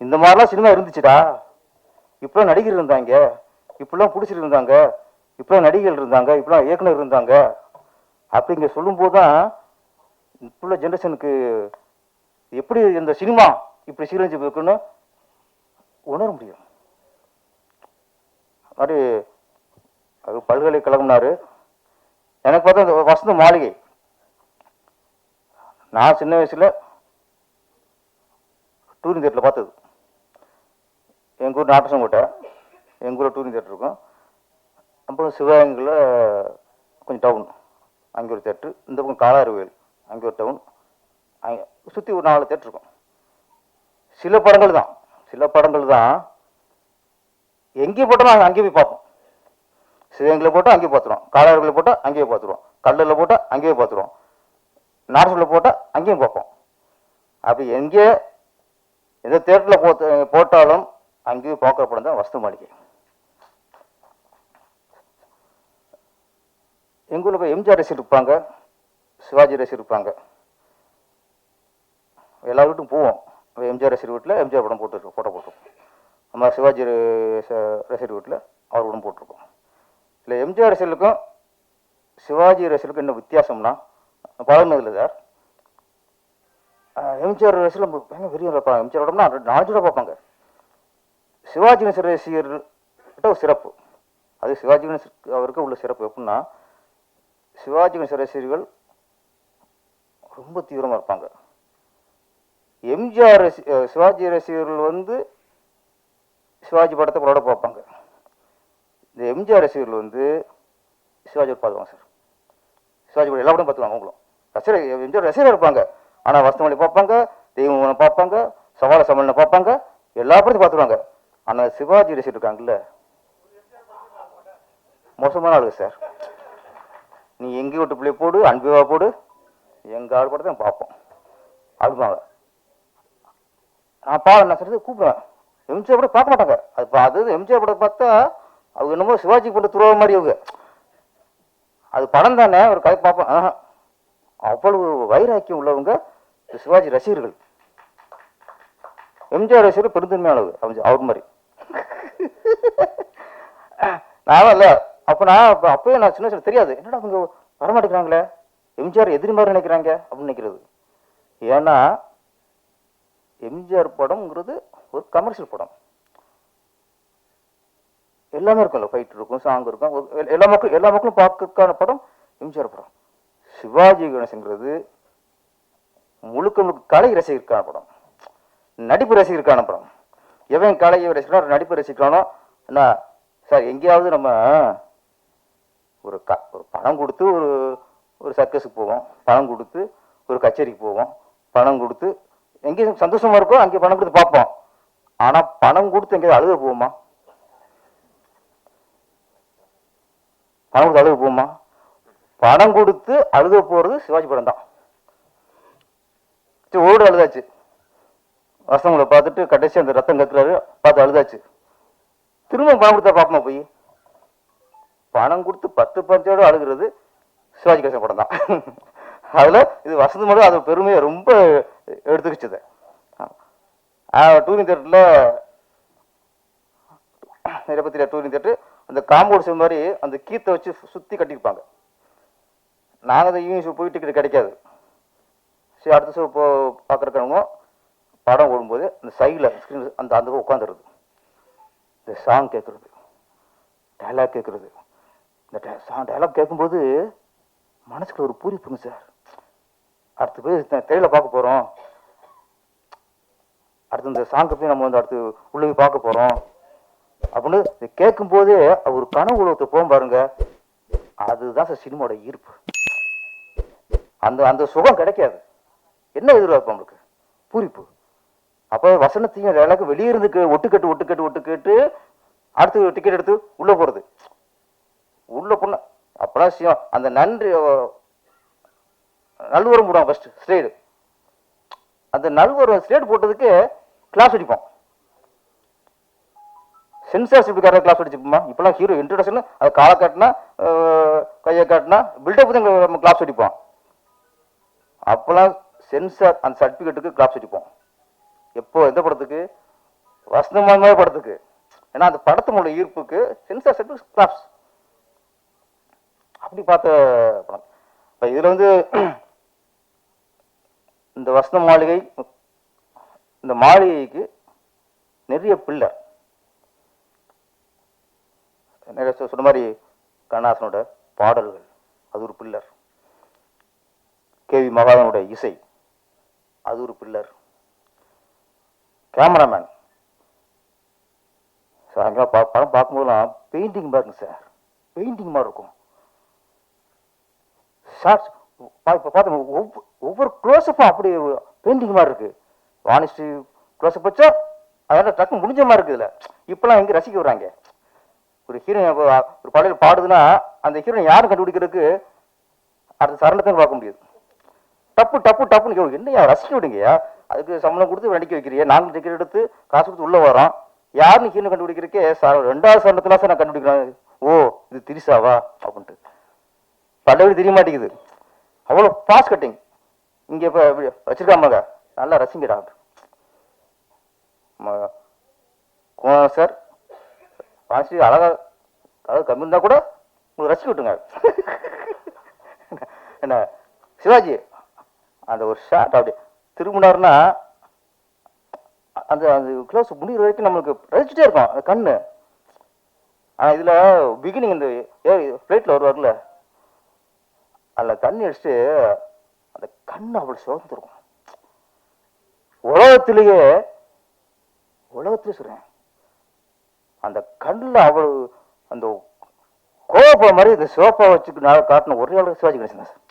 இந்த மாதிரிலாம் சினிமா இருந்துச்சுடா, இப்பெல்லாம் நடிகர் இருந்தாங்க, இப்பெல்லாம் பிடிச்சிட்டு இருந்தாங்க, இப்பெல்லாம் நடிகர்கள் இருந்தாங்க, இப்பெல்லாம் இயக்குனர் இருந்தாங்க அப்படிங்க சொல்லும்போது தான் இப்போ உள்ள ஜென்ரேஷனுக்கு எப்படி இந்த சினிமா இப்படி சீரழிஞ்சு இருக்குன்னு உணர முடியும். மாதிரி அது பல்கலைக்கழகம்னாரு. எனக்கு பார்த்தா இந்த வசந்த மாளிகை, நான் சின்ன வயசுல டூரிங் தியேட்டரில் பார்த்தது. எங்கள் ஊர் நாட்டசங்கோட்டை, எங்கள் ஊரில் டூரிங் தியேட்டர் இருக்கும். அப்புறம் சிவகங்கையில் கொஞ்சம் டவுன், அங்கே ஒரு தேட்ரு. இந்த பக்கம் காலாறுவேல், அங்கே ஒரு டவுன். அங்கே சுற்றி ஒரு 4 தேட்டர் இருக்கும். சில படங்கள் தான் எங்கேயும் போட்டாலும் நாங்கள் அங்கேயே போய் பார்ப்போம். சிவகங்கையில் போட்டால் அங்கேயே பார்த்துருவோம், காலாறுவேல் போட்டால் அங்கேயே பார்த்துருவோம், கல்லூரில் போட்டால் அங்கேயே பார்த்துருவோம், நாட்டசூரில் போட்டால் அங்கேயும் பார்ப்போம். அப்படி எங்கே எந்த தேட்டரில் போட்டாலும் அங்கேயும் பார்க்குற படம் தான் வசந்த மாளிகை. எங்கள் ஊரில் எம்ஜிஆர் ரசிகர் இருப்பாங்க, சிவாஜி ரசிகர் இருப்பாங்க. எல்லா வீட்டும் போவோம். எம்ஜிஆர் ரசிகர் வீட்டில் எம்ஜிஆர் படம் ஃபோட்டோ போட்டிருக்கோம். நம்ம சிவாஜி ரசிகர் வீட்டில் அவர் படம் போட்டிருக்கோம். இல்லை எம்ஜிஆர் ரசிகர்களுக்கும் சிவாஜி ரசிகர்களுக்கும் என்ன வித்தியாசம்னா, பழகினதில்லை சார். எம்ஜிஆர் ரசிகர்கள் பயங்கர வெறியாக இருப்பாங்க. எம்ஜிஆர் படம்னா 4 தடவை பார்ப்பாங்க. சிவாஜி ரசிகர்கிட்ட ஒரு சிறப்பு, அது சிவாஜி அவருக்கு உள்ள சிறப்பு எப்படின்னா, சிவாஜி ரசிகர்கள் ரொம்ப தீவிரமாக இருப்பாங்க. எம்ஜிஆர் சிவாஜி ரசிகர்கள் சிவாஜி படத்தை பரோட பார்ப்பாங்க. இந்த எம்ஜிஆர் ரசிகர்கள் சிவாஜி பார்த்துவாங்க சார். சிவாஜி படம் எல்லா படம் பார்த்துவாங்க. அவங்களும் ரசிகர், எம்ஜிஆர் ரசிகராக இருப்பாங்க. ஆனால் வசந்தமல்லி பார்ப்பாங்க, தெய்வம் பார்ப்பாங்க, சவால சமல்னு பார்ப்பாங்க, எல்லா படத்தையும் பார்த்துருவாங்க. ஆனால் சிவாஜி ரசிகர் இருக்காங்கல்ல, மோசமான ஆளுங்க சார். நீ எங்கே விட்டு பிள்ளை போடு, அன்புவா போடு, எங்கள் ஆள் படத்தை பார்ப்போம் அப்படிப்பாங்க. நான் என்ன சொல்றது கூப்பிடுவேன், எம்ஜிஆர் படம் பார்க்க மாட்டாங்க. அது எம்ஜிஆர் படம் பார்த்தா அவங்க என்னமோ சிவாஜி போட்டு துருவ மாதிரி அவங்க. அது படம் தானே, ஒரு கதை பார்ப்பேன். அவ்வளவு வைராக்கியம் உள்ளவங்க சிவாஜி ரசிகர்கள். எம்ஜிஆர் ரசிகர் பெருந்தன்மையானது அவர் மாதிரி. நான் இல்லை அப்பவே நான் சின்ன வயசுல தெரியாது, என்னடா அவங்க வரமாட்டேங்கிறாங்களே, எம்ஜிஆர் எதிரி மாதிரி நினைக்கிறாங்க அப்படின்னு நினைக்கிறது. ஏன்னா எம்ஜிஆர் படம்ங்கிறது ஒரு கமர்ஷியல் படம். எல்லாமே இருக்கும்ல, ஃபைட் இருக்கும், சாங் இருக்கும், எல்லா மக்களும் பார்க்கறதுக்கான படம் எம்ஜிஆர் படம். சிவாஜி கணேசன்கிறது முழுக்க கலை ரசிகருக்கான படம், நடிப்பு ரசிகருக்கான படம். எவன் கலையை ரசிக்கிறானோ நடிப்பு ரசிக்கிறானோ என்ன சார், எங்கேயாவது நம்ம ஒரு பணம் கொடுத்து ஒரு சர்க்கஸுக்கு போவோம், பணம் கொடுத்து ஒரு கச்சேரிக்கு போவோம், பணம் கொடுத்து எங்கேயும் சந்தோஷமா இருக்கோ அங்கே பணம் கொடுத்து பார்ப்போம். ஆனா பணம் கொடுத்து எங்கேயாவது அழுக போவோமா? பணம் கொடுத்து அழுக போவோமா? பணம் கொடுத்து அழுக போறது சிவாஜி படம் தான். ஓடு அழுதாச்சு, வசங்களை பார்த்துட்டு கடைசி அந்த ரத்தம் கத்துறாரு பார்த்து அழுதாச்சு. திரும்ப பணம் கொடுத்தா பார்ப்போமா? போய் பணம் கொடுத்து 10-15 அழுகிறது சிவாஜி கணேசன் படம் தான். அதுல இது வசந்த மட்டும் அது பெருமையை ரொம்ப எடுத்துக்கிச்சது. டூரிங் தியேட்டர்ல நிரப்பத்தில டூரிங் தியேட்டர் அந்த காம்பவுண்ட் ஷோ மாதிரி அந்த கீத்தை வச்சு சுத்தி கட்டியிருப்பாங்க. நாங்கள் அந்த ஈவினிங் ஷோ போய் டிக்கெட் கிடைக்காது. சரி, அடுத்த ஷோ பார்க்குறவங்க படம் ஓடும்போது அந்த சைடில் ஸ்க்ரீன் அந்த உட்காந்துருது, இந்த சாங் கேட்குறது, டைலாக் கேட்குறது. இந்த டைலாக் கேட்கும்போது மனசுக்குள்ள ஒரு பூரிப்புங்க சார். அடுத்து போய் திரையில பார்க்க போகிறோம், அடுத்து இந்த சாங்கை போய் நம்ம அடுத்து உள்ள போய் பார்க்க போகிறோம் அப்படின்னு கேட்கும்போதே ஒரு கனவு உலகத்தை போகும் பாருங்க. அதுதான் சார் சினிமாவோட ஈர்ப்பு. அந்த சுகம் கிடைக்காது. என்ன எதிர்பார்ப்பு நம்மளுக்கு? பூரிப்பு. அப்போ வசனத்தையும் டைலாக் வெளியிருந்து ஒட்டுக்கட்டு அடுத்து டிக்கெட் எடுத்து உள்ள போறது, உள்ள போன அப்பெல்லாம் அந்த நன்றி நல்வரம் போடுவாங்க. ஃபர்ஸ்ட் ஸ்லேடு, அந்த நல்வரம் ஸ்லேடு போட்டதுக்கு கிளாஸ் அடிப்போம். சென்சார்ஷிப்புக்கார கிளாஸ் அடிச்சுப்போமா? இப்பெல்லாம் ஹீரோ இன்ட்ரோடக்ஷன் அது காலை காட்டினா கையை காட்டினா பில்டப் தான் நம்ம கிளாஸ் அடிப்போம். அப்பெல்லாம் சென்சார் அந்த சர்டிஃபிகேட்டுக்கு கிளாஸ் அடிப்போம். எப்போ எந்த படத்துக்கு? வசந்தமான படத்துக்கு. ஏன்னா அந்த படத்தினோட ஈர்ப்புக்கு சென்சார் செட் கிளாப்ஸ். அப்படி பார்த்த படம். இப்போ இதில் வந்து இந்த வசந்த மாளிகை, இந்த மாளிகைக்கு நிறைய பில்லர். சொன்ன மாதிரி கண்ணாசனோட பாடல்கள் அது ஒரு பில்லர். கேவி மகாதனோட இசை அது ஒரு பில்லர். கேமராமேன் சார், அங்கே படம் பார்க்கும்போதெல்லாம் பெயிண்டிங் பாருங்க சார், பெயிண்டிங் மாதிரி இருக்கும். ஷார்ட்ஸ் இப்போ பார்த்தோம், ஒவ்வொரு க்ளோஸ்அப்பும் அப்படி பெயிண்டிங் மாதிரி இருக்கு. வானிஸ்ட் க்ளோஸ்அப் வச்சா அதெல்லாம் டக்கு முடிஞ்ச மாதிரி இருக்குது. இல்லை இப்பெல்லாம் எங்கே ரசிக்க வர்றாங்க. ஒரு ஹீரோயின் ஒரு படையில் பாடுதுன்னா அந்த ஹீரோயின் யாரும் கண்டுபிடிக்கிறதுக்கு அடுத்த சரணத்தையும் பார்க்க முடியாது. டப்பு டப்பு டப்புன்னு என்னையா ரசிக்க விடுங்கயா, அதுக்கு சம்பளம் கொடுத்து நடிக்க வைக்கிறியா, நாங்கள் டிக்கெட் எடுத்து காசு கொடுத்து உள்ள வரோம், யாருன்னு ஹீரோயின் கண்டுபிடிக்கிறதுக்கே ரெண்டாவது சரணத்துல சார் நான் கண்டுபிடிக்கிறேன். ஓ இது திரிசாவா அப்படின்ட்டு படவே தெரிய மாட்டேங்குது. அவ்வளோ பாஸ் கட்டிங் இங்கே இப்போ வச்சிருக்காமங்க, நல்லா ரசிங்கடா. சார் வாசி அழகா அழகு கம்மி இருந்தா கூட உங்களுக்கு ரசிக்க விட்டுங்க. என்ன சிவாஜி அந்த ஒரு ஷாட் அப்படி திரும்பினார்னா அந்த அந்த க்ளோஸ் முடிகிற வரைக்கும் நம்மளுக்கு ரசிச்சுட்டே இருக்கும் அந்த கண்ணு. ஆனால் இதில் பிகினிங் இந்த ஃப்ளைட்டில் வருவார்ல, அதில் தண்ணி அடிச்சுட்டு அந்த கண்ணு அவ்வளோ சிவந்துருக்கும். உலகத்திலேயே சொல்றேன், அந்த கண்ணில் அவ்வளவு அந்த கோவப்பட மாதிரி இந்த சிவப்பா வச்சுக்கு நான் காட்டின ஒரே ஆளு சிவாஜி கணேசன் தான் சார்.